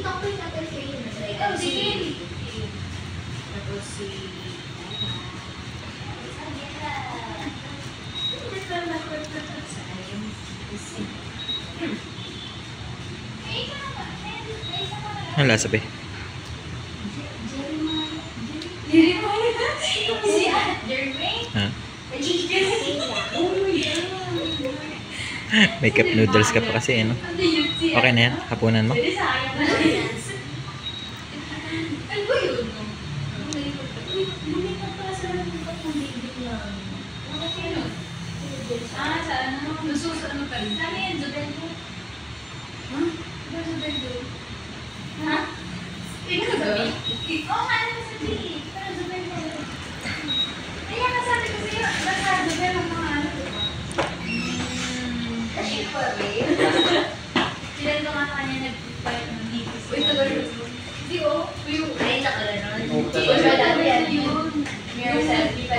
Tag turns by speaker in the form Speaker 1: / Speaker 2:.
Speaker 1: Tapos natin sa iyo.
Speaker 2: Ikaw, Jane. Tapos si...
Speaker 3: Ano lasa ba? Ha? May cup noodles ka pa kasi, ano? Okay na yan? Hapunan mo?
Speaker 2: Ano ba yun?
Speaker 1: Lumipat pa sa pag-ibig lang.
Speaker 2: Sa ano? Nasuso ano pa rin? Ano yan? Zubeldo? Ha? Ba Zubeldo? Ha? Ikaw sabi? Oo nga, ano sabi? Pero Zubeldo. Kaya kasabi ko sa'yo, basta Zubeldo ang mga ano. Kasi pa rin. Zubeldo nga kanya nag-fight ng dito. Uy, tagal mo. Hindi ko. Uy, ay, nakala naman. Hindi ko siya dati yan. Yun. May selfie pa